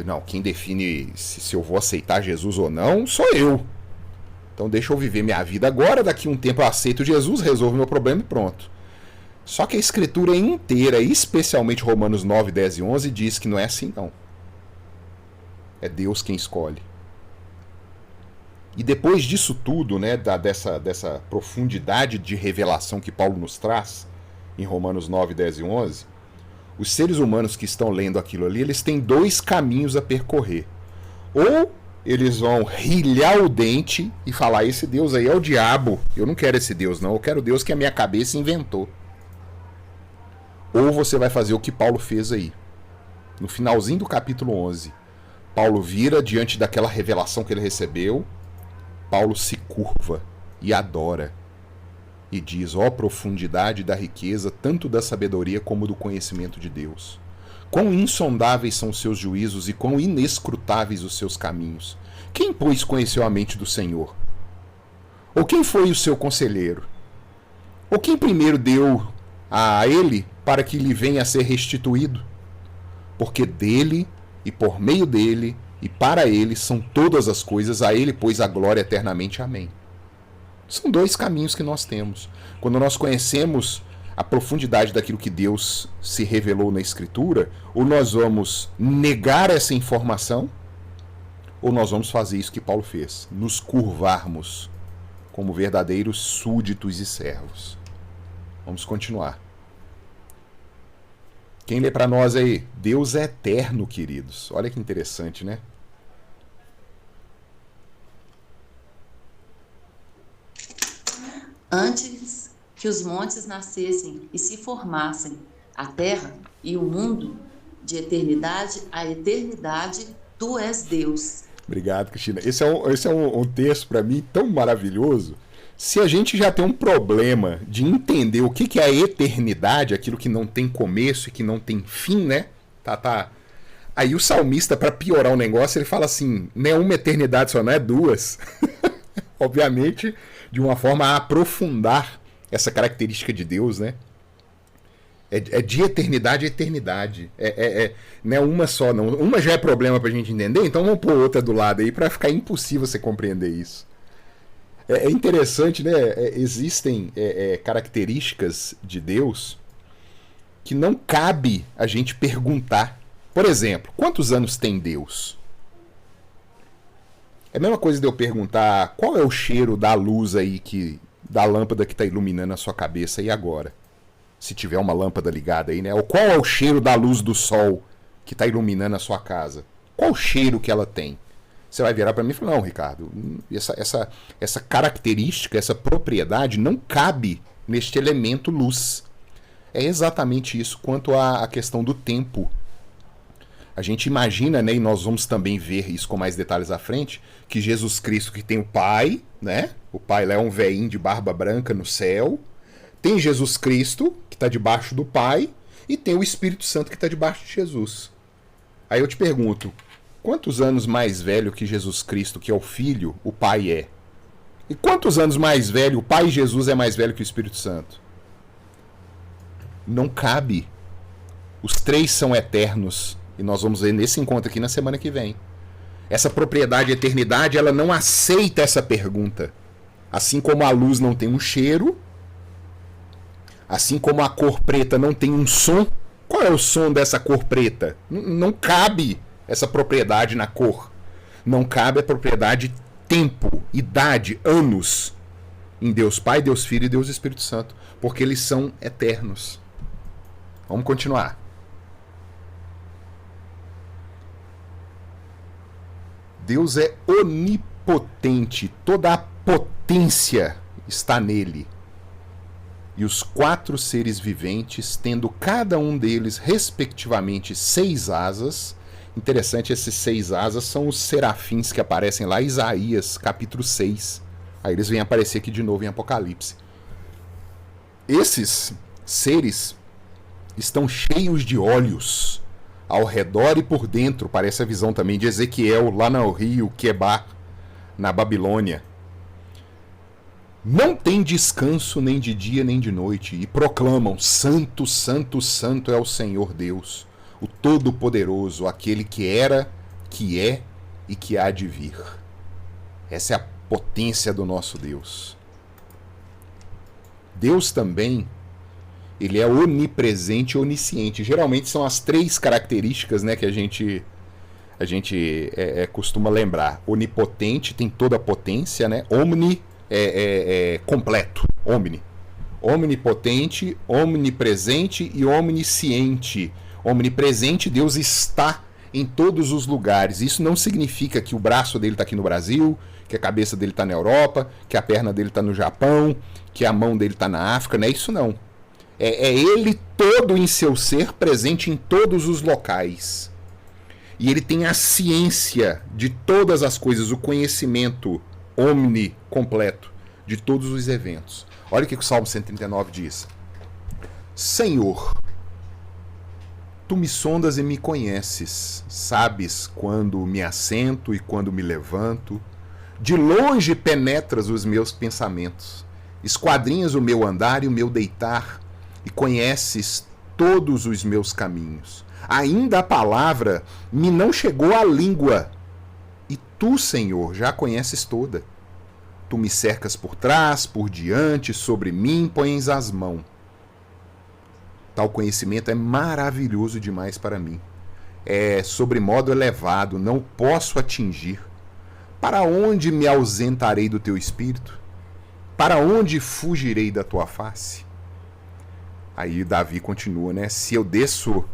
Não, quem define se eu vou aceitar Jesus ou não sou eu. Então deixa eu viver minha vida agora, daqui a um tempo eu aceito Jesus, resolvo meu problema e pronto. Só que a escritura inteira, especialmente Romanos 9, 10 e 11, diz que não é assim não. É Deus quem escolhe. E depois disso tudo, né, dessa profundidade de revelação que Paulo nos traz, em Romanos 9, 10 e 11, os seres humanos que estão lendo aquilo ali, eles têm 2 caminhos a percorrer. Ou eles vão rilhar o dente e falar: esse Deus aí é o diabo, eu não quero esse Deus não, eu quero o Deus que a minha cabeça inventou. Ou você vai fazer o que Paulo fez aí. No finalzinho do capítulo 11, Paulo vira diante daquela revelação que ele recebeu, Paulo se curva e adora. E diz: ó profundidade da riqueza, tanto da sabedoria como do conhecimento de Deus. Quão insondáveis são os seus juízos e quão inescrutáveis os seus caminhos. Quem, pois, conheceu a mente do Senhor? Ou quem foi o seu conselheiro? Ou quem primeiro deu a ele para que lhe venha a ser restituído? Porque dele, e por meio dele, e para ele são todas as coisas, a ele, pois, a glória eternamente. Amém. São 2 caminhos que nós temos. Quando nós conhecemos a profundidade daquilo que Deus se revelou na Escritura, ou nós vamos negar essa informação, ou nós vamos fazer isso que Paulo fez, nos curvarmos como verdadeiros súditos e servos. Vamos continuar. Quem lê para nós aí? Deus é eterno, queridos. Olha que interessante, né? Antes que os montes nascessem e se formassem, a terra e o mundo, de eternidade a eternidade, tu és Deus. Obrigado, Cristina. Esse é um texto para mim tão maravilhoso. Se a gente já tem um problema de entender o que é a eternidade, aquilo que não tem começo e que não tem fim, né? Tá. Aí o salmista, para piorar o negócio, ele fala assim, não é uma eternidade só, não é duas. Obviamente, de uma forma a aprofundar essa característica de Deus, né? É de eternidade a eternidade. Não é uma só, não. Uma já é problema pra gente entender, então vamos pôr outra do lado aí para ficar impossível você compreender isso. É interessante, né? Existem características de Deus que não cabe a gente perguntar. Por exemplo, quantos anos tem Deus? É a mesma coisa de eu perguntar qual é o cheiro da luz aí, da lâmpada que está iluminando a sua cabeça aí agora. Se tiver uma lâmpada ligada aí, né? Ou qual é o cheiro da luz do sol que está iluminando a sua casa? Qual o cheiro que ela tem? Você vai virar para mim e falar, não, Ricardo, essa característica, essa propriedade não cabe neste elemento luz. É exatamente isso quanto à questão do tempo. A gente imagina, né, e nós vamos também ver isso com mais detalhes à frente, que Jesus Cristo, que tem o Pai, né? O Pai lá é um velhinho de barba branca no céu. Tem Jesus Cristo, que está debaixo do Pai, e tem o Espírito Santo, que está debaixo de Jesus. Aí eu te pergunto, quantos anos mais velho que Jesus Cristo, que é o Filho, o Pai é? E quantos anos mais velho o Pai Jesus é mais velho que o Espírito Santo? Não cabe. Os três são eternos. E nós vamos ver nesse encontro aqui na semana que vem. Essa propriedade eternidade, ela não aceita essa pergunta. Assim como a luz não tem um cheiro, assim como a cor preta não tem um som, qual é o som dessa cor preta? Não cabe essa propriedade na cor. Não cabe a propriedade tempo, idade, anos em Deus Pai, Deus Filho e Deus Espírito Santo. Porque eles são eternos. Vamos continuar. Deus é onipotente, toda a potência está nele. E os 4 seres viventes, tendo cada um deles, respectivamente, 6 asas. Interessante, esses 6 asas são os serafins que aparecem lá em Isaías, capítulo 6. Aí eles vêm aparecer aqui de novo em Apocalipse. Esses seres estão cheios de olhos ao redor e por dentro, parece a visão também de Ezequiel, lá no rio Quebar, na Babilônia. Não tem descanso nem de dia nem de noite, e proclamam, Santo, Santo, Santo é o Senhor Deus, o Todo-Poderoso, aquele que era, que é e que há de vir. Essa é a potência do nosso Deus. Deus também, ele é onipresente e onisciente. Geralmente são as 3 características, né, que a gente costuma lembrar. Onipotente, tem toda a potência, né? Omni completo. Omnipotente, omnipresente e omnisciente. Omnipresente, Deus está em todos os lugares. Isso não significa que o braço dele está aqui no Brasil, que a cabeça dele está na Europa, que a perna dele está no Japão, que a mão dele está na África. Não é isso não. É ele todo em seu ser, presente em todos os locais. E ele tem a ciência de todas as coisas, o conhecimento completo de todos os eventos. Olha o que o Salmo 139 diz. Senhor, tu me sondas e me conheces, sabes quando me assento e quando me levanto. De longe penetras os meus pensamentos, esquadrinhas o meu andar e o meu deitar, e conheces todos os meus caminhos. Ainda a palavra me não chegou à língua, e tu, Senhor, já a conheces toda. Tu me cercas por trás, por diante, sobre mim pões as mãos. Tal conhecimento é maravilhoso demais para mim. É sobremodo elevado, não posso atingir. Para onde me ausentarei do teu espírito? Para onde fugirei da tua face? Aí Davi continua, né? Se eu desço,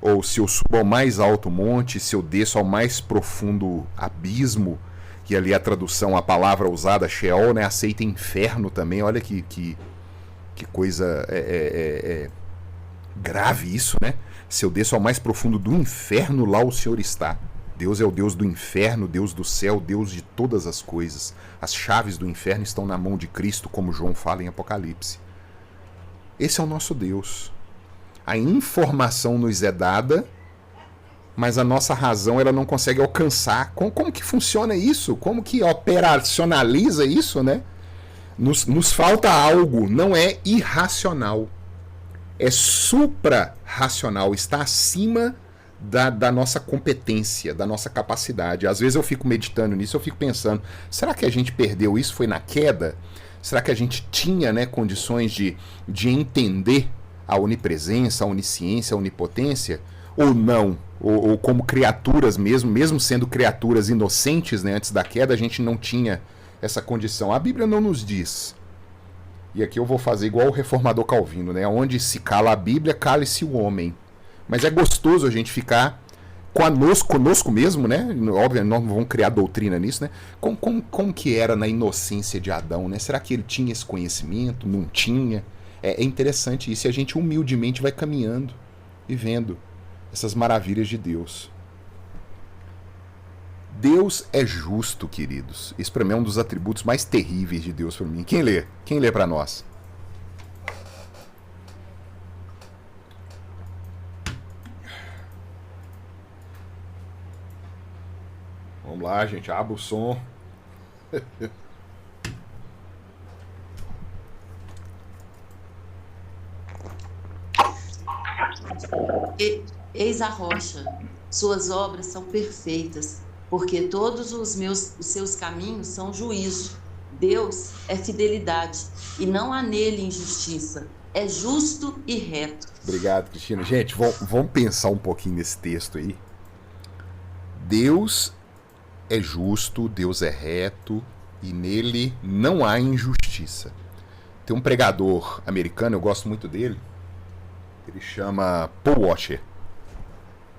ou se eu subo ao mais alto monte, se eu desço ao mais profundo abismo, que ali a tradução, a palavra usada, Sheol, né? Aceita inferno também. Olha que coisa grave isso, né? Se eu desço ao mais profundo do inferno, lá o Senhor está. Deus é o Deus do inferno, Deus do céu, Deus de todas as coisas. As chaves do inferno estão na mão de Cristo, como João fala em Apocalipse. Esse é o nosso Deus. A informação nos é dada, mas a nossa razão ela não consegue alcançar. Como que funciona isso? Como que operacionaliza isso, né? Nos falta algo, não é irracional. É supra-racional, está acima da nossa competência, da nossa capacidade. Às vezes eu fico meditando nisso, eu fico pensando, será que a gente perdeu isso? Foi na queda? Será que a gente tinha, né, condições de entender a onipresença, a onisciência, a onipotência? Ou não? Ou como criaturas mesmo sendo criaturas inocentes, né, antes da queda, a gente não tinha essa condição. A Bíblia não nos diz. E aqui eu vou fazer igual o reformador Calvino, né? Onde se cala a Bíblia, cale-se o homem. Mas é gostoso a gente ficar conosco mesmo, né? Óbvio, nós não vamos criar doutrina nisso, né? Como que era na inocência de Adão, né? Será que ele tinha esse conhecimento? Não tinha? É interessante isso. E a gente humildemente vai caminhando e vendo essas maravilhas de Deus. Deus é justo, queridos. Isso para mim é um dos atributos mais terríveis de Deus para mim. Quem lê? Quem lê para nós? Vamos lá, gente. Abra o som. Eis a rocha. Suas obras são perfeitas, porque todos os seus caminhos são juízo. Deus é fidelidade e não há nele injustiça. É justo e reto. Obrigado, Cristina. Gente, vamos pensar um pouquinho nesse texto aí. Deus é justo, Deus é reto e nele não há injustiça. Tem um pregador americano, eu gosto muito dele. Ele chama Paul Washer.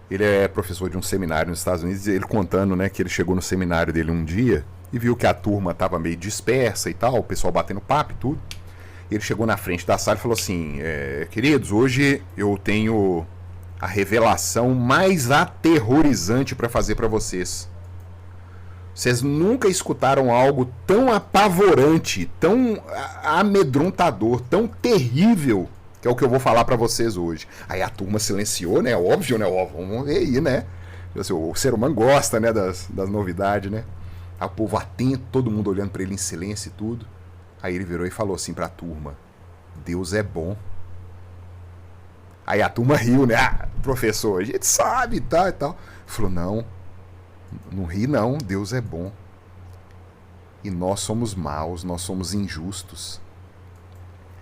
Ele é professor de um seminário nos Estados Unidos, e ele contando, né, que ele chegou no seminário dele um dia e viu que a turma estava meio dispersa e tal, o pessoal batendo papo e tudo. Ele chegou na frente da sala e falou assim, queridos, hoje eu tenho a revelação mais aterrorizante para fazer para vocês. Vocês nunca escutaram algo tão apavorante, tão amedrontador, tão terrível, que é o que eu vou falar pra vocês hoje. Aí a turma silenciou, né? Óbvio, né? Ó, vamos ver aí, né? O ser humano gosta, né, das novidades, né? Aí o povo atento, todo mundo olhando pra ele em silêncio e tudo. Aí ele virou e falou assim pra turma: Deus é bom. Aí a turma riu, né? Ah, professor, a gente sabe e tal e tal. Falou: não ri não, Deus é bom. E nós somos maus, nós somos injustos.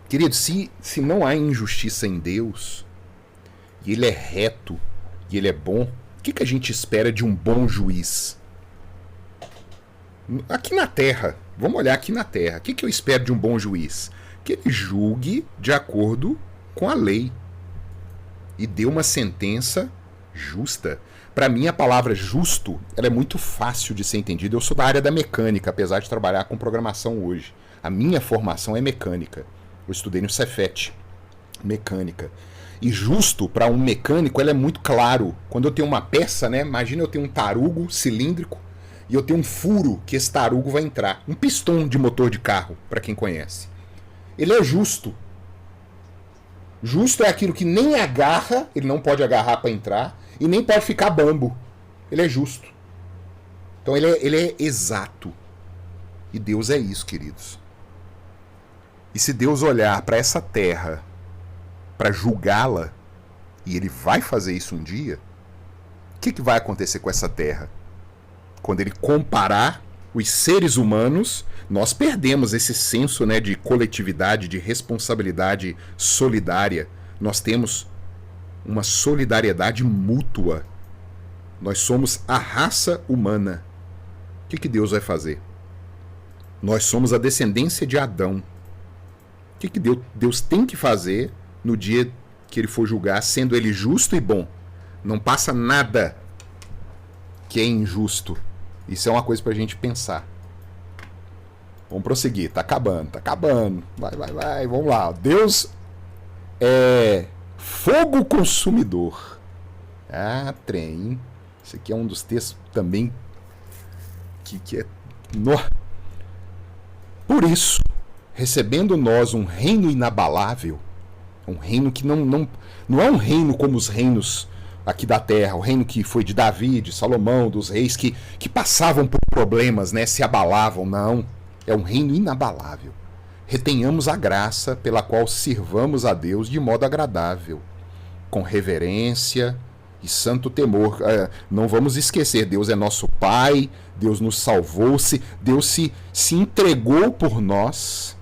Querido, se não há injustiça em Deus, e Ele é reto, e Ele é bom, o que a gente espera de um bom juiz? Aqui na Terra, vamos olhar aqui na Terra, o que eu espero de um bom juiz? Que ele julgue de acordo com a lei e dê uma sentença justa. Para mim, a palavra justo, ela é muito fácil de ser entendida. Eu sou da área da mecânica, apesar de trabalhar com programação hoje. A minha formação é mecânica. Eu estudei no Cefet, mecânica. E justo, para um mecânico, ela é muito claro. Quando eu tenho uma peça, né? Imagina eu tenho um tarugo cilíndrico e eu tenho um furo que esse tarugo vai entrar. Um pistão de motor de carro, para quem conhece. Ele é justo. Justo é aquilo que nem agarra, ele não pode agarrar para entrar, e nem pode ficar bambo. Ele é justo. Então ele é exato. E Deus é isso, queridos. E se Deus olhar para essa terra, para julgá-la, e Ele vai fazer isso um dia, o que vai acontecer com essa terra? Quando Ele comparar os seres humanos, nós perdemos esse senso, né, de coletividade, de responsabilidade solidária. Nós temos uma solidariedade mútua. Nós somos a raça humana. O que Deus vai fazer? Nós somos a descendência de Adão. O que Deus tem que fazer no dia que ele for julgar, sendo ele justo e bom? Não passa nada que é injusto. Isso é uma coisa pra gente pensar. Vamos prosseguir. Tá acabando. Vai. Vamos lá. Deus é fogo consumidor. Ah, trem. Esse aqui é um dos textos também que é... Por isso, recebendo nós um reino inabalável, um reino que não é um reino como os reinos aqui da terra, o reino que foi de Davi, de Salomão, dos reis que passavam por problemas, né, se abalavam, não. É um reino inabalável. Retenhamos a graça pela qual sirvamos a Deus de modo agradável, com reverência e santo temor. Não vamos esquecer, Deus é nosso Pai, Deus nos salvou, Deus se entregou por nós.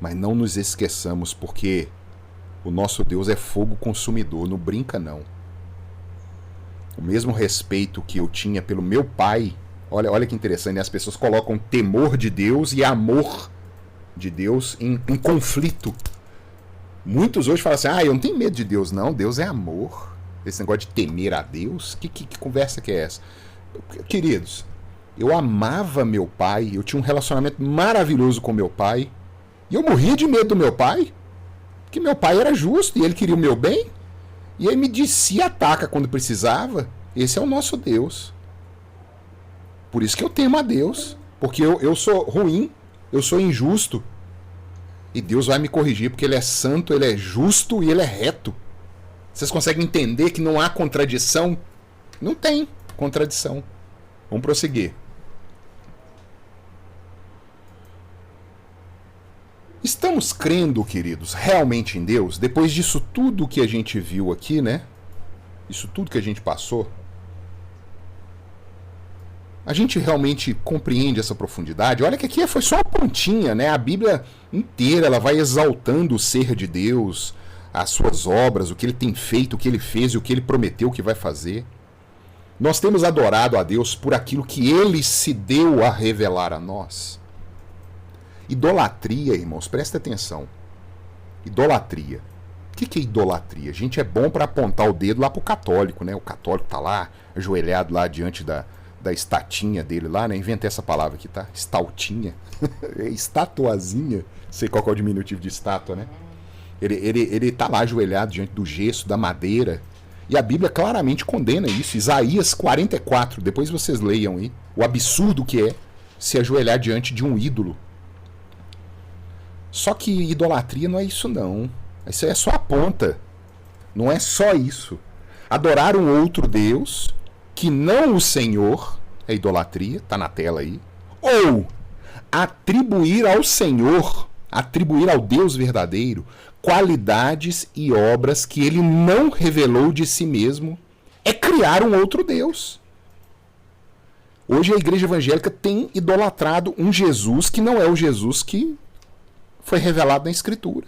Mas não nos esqueçamos, porque o nosso Deus é fogo consumidor, não brinca não. O mesmo respeito que eu tinha pelo meu pai, olha que interessante, né? As pessoas colocam temor de Deus e amor de Deus em conflito. Muitos hoje falam assim, eu não tenho medo de Deus, não, Deus é amor. Esse negócio de temer a Deus, que conversa que é essa? Queridos, eu amava meu pai, eu tinha um relacionamento maravilhoso com meu pai, e eu morria de medo do meu pai, porque meu pai era justo e ele queria o meu bem, e ele me descia a taca quando precisava. Esse é o nosso Deus. Por isso que eu temo a Deus, porque eu sou ruim, eu sou injusto, e Deus vai me corrigir, porque ele é santo, ele é justo e ele é reto. Vocês conseguem entender que não há contradição? Não tem contradição. Vamos prosseguir. Estamos crendo, queridos, realmente em Deus? Depois disso tudo que a gente viu aqui, né? Isso tudo que a gente passou. A gente realmente compreende essa profundidade? Olha que aqui foi só uma pontinha, né? A Bíblia inteira, ela vai exaltando o ser de Deus, as suas obras, o que ele tem feito, o que ele fez e o que ele prometeu que vai fazer. Nós temos adorado a Deus por aquilo que ele se deu a revelar a nós. Idolatria, irmãos, presta atenção. Idolatria. O que é idolatria? A gente é bom para apontar o dedo lá pro católico, né? O católico tá lá, ajoelhado lá diante da estatinha dele lá, né? Inventei essa palavra aqui, tá? Estautinha. Estatuazinha. Não sei qual que é o diminutivo de estátua, né? Ele tá lá ajoelhado diante do gesso, da madeira. E a Bíblia claramente condena isso. Isaías 44, depois vocês leiam aí. O absurdo que é se ajoelhar diante de um ídolo. Só que idolatria não é isso não. Isso é só a ponta. Não é só isso. Adorar um outro Deus, que não o Senhor, é idolatria, tá na tela aí. Ou atribuir ao Senhor, atribuir ao Deus verdadeiro, qualidades e obras que ele não revelou de si mesmo, é criar um outro Deus. Hoje a igreja evangélica tem idolatrado um Jesus que não é o Jesus que foi revelado na Escritura.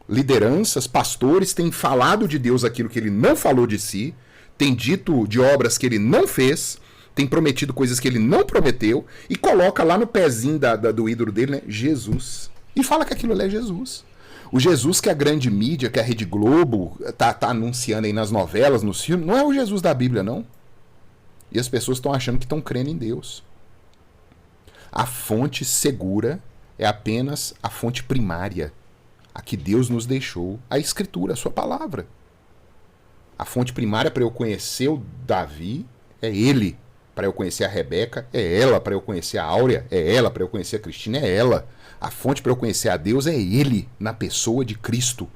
Lideranças, pastores têm falado de Deus aquilo que ele não falou de si, têm dito de obras que ele não fez, têm prometido coisas que ele não prometeu e coloca lá no pezinho do ídolo dele, né, Jesus. E fala que aquilo ali é Jesus. O Jesus que a grande mídia, que a Rede Globo tá anunciando aí nas novelas, nos filmes, não é o Jesus da Bíblia, não. E as pessoas estão achando que estão crendo em Deus. A fonte segura é apenas a fonte primária, a que Deus nos deixou, a Escritura, a sua palavra. A fonte primária para eu conhecer o Davi é ele. Para eu conhecer a Rebeca é ela. Para eu conhecer a Áurea é ela. Para eu conhecer a Cristina é ela. A fonte para eu conhecer a Deus é ele, na pessoa de Cristo.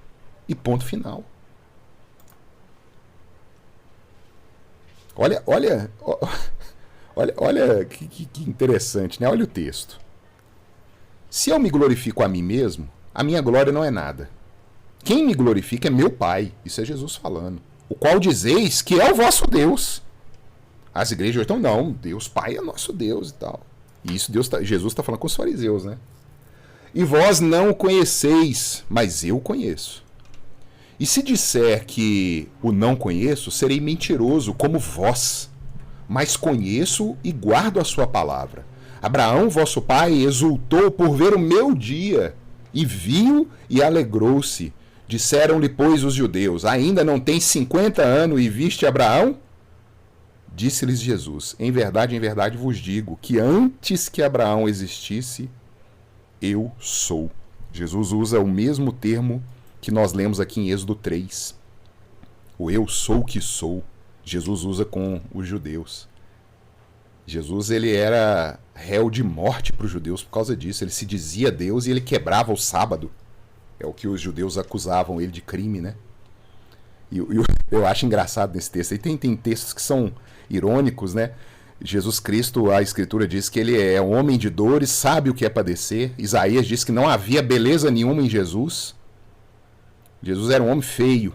E ponto final. Olha que interessante, né? Olha o texto. Se eu me glorifico a mim mesmo, a minha glória não é nada. Quem me glorifica é meu Pai. Isso é Jesus falando. O qual dizeis que é o vosso Deus. As igrejas estão, não, Deus Pai é nosso Deus e tal. E isso Jesus está falando com os fariseus, né? E vós não o conheceis, mas eu o conheço. E se disser que o não conheço, serei mentiroso como vós. Mas conheço e guardo a sua palavra. Abraão, vosso pai, exultou por ver o meu dia, e viu e alegrou-se. Disseram-lhe, pois, os judeus: ainda não tens 50 anos e viste Abraão? Disse-lhes Jesus: em verdade vos digo, que antes que Abraão existisse, eu sou. Jesus usa o mesmo termo que nós lemos aqui em Êxodo 3. O eu sou o que sou. Jesus usa com os judeus. Jesus, ele era réu de morte para os judeus por causa disso. Ele se dizia Deus e ele quebrava o sábado. É o que os judeus acusavam ele de crime, né? E eu acho engraçado nesse texto. E tem textos que são irônicos, né? Jesus Cristo, a Escritura diz que ele é um homem de dores, sabe o que é padecer. Isaías diz que não havia beleza nenhuma em Jesus. Jesus era um homem feio.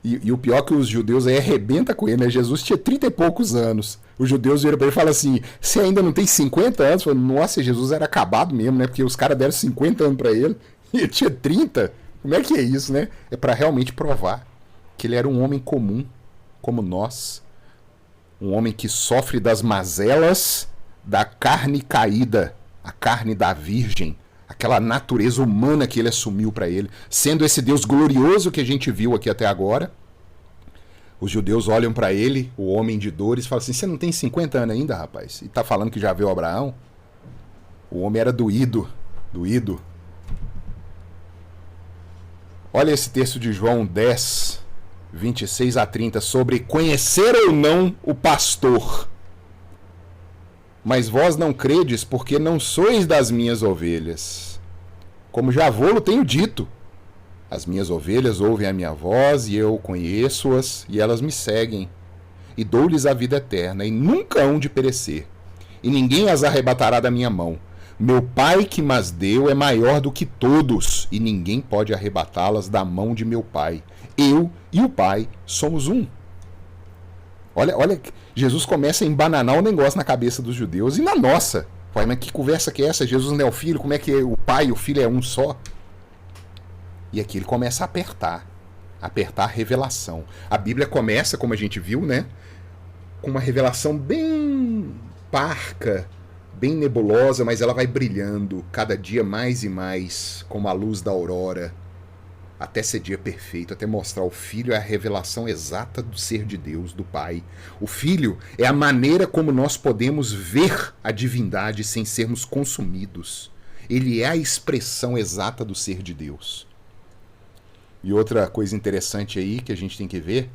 E o pior é que os judeus aí arrebentam com ele, né? Jesus tinha 30 e poucos anos. Os judeus viram pra ele e falam assim: você ainda não tem 50 anos? Falo, nossa, Jesus era acabado mesmo, né? Porque os caras deram 50 anos pra ele e ele tinha 30. Como é que é isso, né? É pra realmente provar que ele era um homem comum, como nós. Um homem que sofre das mazelas da carne caída, a carne da virgem, aquela natureza humana que ele assumiu para ele. Sendo esse Deus glorioso que a gente viu aqui até agora, os judeus olham para ele, o homem de dores, e falam assim: você não tem 50 anos ainda, rapaz? E tá falando que já viu Abraão? O homem era doído. Olha esse texto de João 10, 26 a 30, sobre conhecer ou não o pastor. Mas vós não credes, porque não sois das minhas ovelhas. Como já vou-lo tenho dito, as minhas ovelhas ouvem a minha voz, e eu conheço-as, e elas me seguem. E dou-lhes a vida eterna, e nunca hão de perecer. E ninguém as arrebatará da minha mão. Meu Pai que mas deu é maior do que todos, e ninguém pode arrebatá-las da mão de meu Pai. Eu e o Pai somos um. Olha, Jesus começa a embananar o negócio na cabeça dos judeus e na nossa. Pai, mas que conversa que é essa? Jesus não é o Filho? Como é que o Pai e o Filho é um só? E aqui ele começa a apertar a revelação. A Bíblia começa, como a gente viu, né, com uma revelação bem parca, bem nebulosa, mas ela vai brilhando cada dia mais e mais, como a luz da aurora, até ser dia perfeito, até mostrar o Filho é a revelação exata do ser de Deus, do Pai. O Filho é a maneira como nós podemos ver a divindade sem sermos consumidos. Ele é a expressão exata do ser de Deus. E outra coisa interessante aí que a gente tem que ver,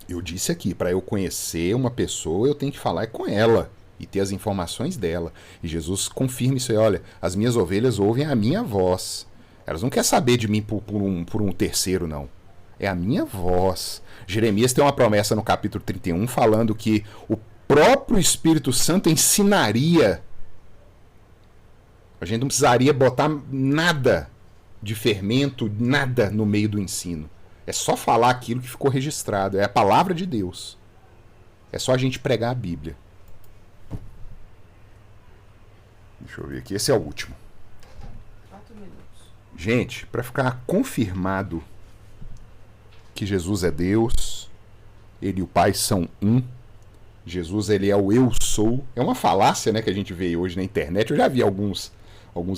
eu disse aqui, para eu conhecer uma pessoa, eu tenho que falar com ela e ter as informações dela. E Jesus confirma isso aí: olha, as minhas ovelhas ouvem a minha voz. Elas não querem saber de mim por um terceiro, não. É a minha voz. Jeremias tem uma promessa no capítulo 31 falando que o próprio Espírito Santo ensinaria. A gente não precisaria botar nada de fermento, nada no meio do ensino. É só falar aquilo que ficou registrado. É a palavra de Deus. É só a gente pregar a Bíblia. Deixa eu ver aqui. Esse é o último. Gente, para ficar confirmado que Jesus é Deus, ele e o Pai são um, Jesus, ele é o eu sou. É uma falácia, né, que a gente vê hoje na internet. Eu já vi alguns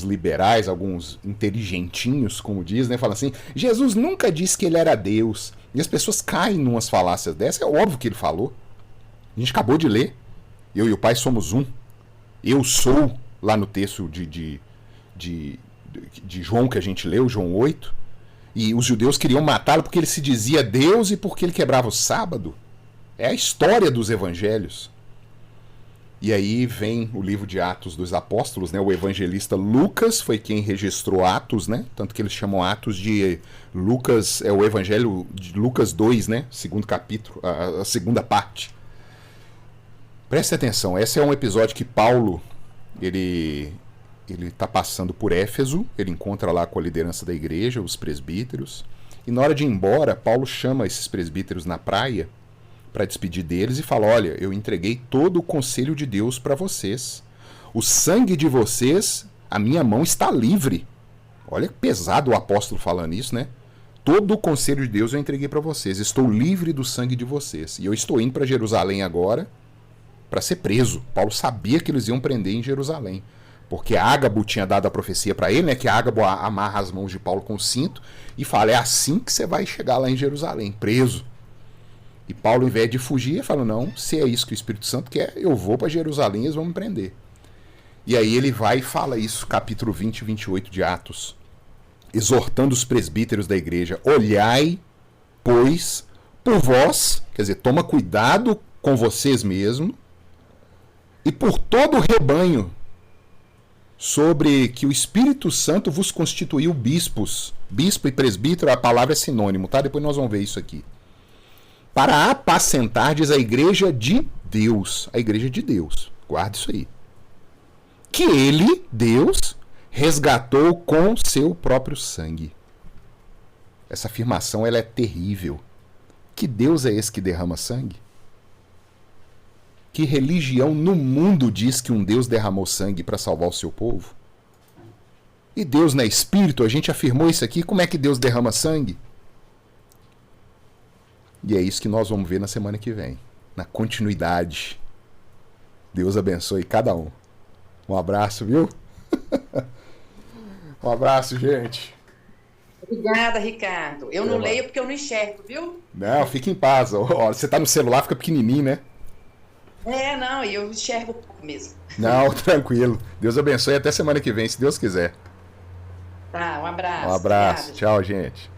liberais, alguns inteligentinhos, como diz, né, falam assim: Jesus nunca disse que ele era Deus. E as pessoas caem numas falácias dessas. É óbvio que ele falou. A gente acabou de ler. Eu e o Pai somos um. Eu sou, lá no texto de João que a gente leu, João 8, e os judeus queriam matá-lo porque ele se dizia Deus e porque ele quebrava o sábado. É a história dos evangelhos. E aí vem o livro de Atos dos Apóstolos, né? O evangelista Lucas foi quem registrou Atos, né? Tanto que eles chamam Atos de Lucas, é o evangelho de Lucas 2, né? Segundo capítulo, a segunda parte. Preste atenção, esse é um episódio que Paulo, ele está passando por Éfeso, ele encontra lá com a liderança da igreja, os presbíteros, e na hora de ir embora, Paulo chama esses presbíteros na praia para despedir deles e fala: olha, eu entreguei todo o conselho de Deus para vocês. O sangue de vocês, a minha mão está livre. Olha que pesado o apóstolo falando isso, né? todo o conselho de Deus eu entreguei para vocês. Estou livre do sangue de vocês. E eu estou indo para Jerusalém agora para ser preso. Paulo sabia que eles iam prender em Jerusalém. Porque Ágabo tinha dado a profecia para ele, né? Que Ágabo amarra as mãos de Paulo com o cinto e fala, é assim que você vai chegar lá em Jerusalém, preso. E Paulo, ao invés de fugir, fala, não, se é isso que o Espírito Santo quer, eu vou para Jerusalém e eles vão me prender. E aí ele vai e fala isso, capítulo 20 e 28 de Atos, exortando os presbíteros da igreja, olhai, pois, por vós, quer dizer, toma cuidado com vocês mesmos, e por todo o rebanho, sobre que o Espírito Santo vos constituiu bispos. Bispo e presbítero, a palavra é sinônimo, tá? Depois nós vamos ver isso aqui. Para apacentardes a igreja de Deus. A igreja de Deus. Guarda isso aí. Que ele, Deus, resgatou com seu próprio sangue. Essa afirmação ela é terrível. Que Deus é esse que derrama sangue? Que religião no mundo diz que um Deus derramou sangue para salvar o seu povo? E Deus não é espírito? A gente afirmou isso aqui. Como é que Deus derrama sangue? E é isso que nós vamos ver na semana que vem. Na continuidade. Deus abençoe cada um. Um abraço, viu? Um abraço, gente. Obrigada, Ricardo. Eu não leio porque eu não enxergo, viu? Não, fique em paz. Ó, você tá no celular, fica pequenininho, né? Não, e eu enxergo pouco mesmo. Não, tranquilo. Deus abençoe até semana que vem, se Deus quiser. Tá, um abraço. Um abraço. Obrigada, Tchau, gente.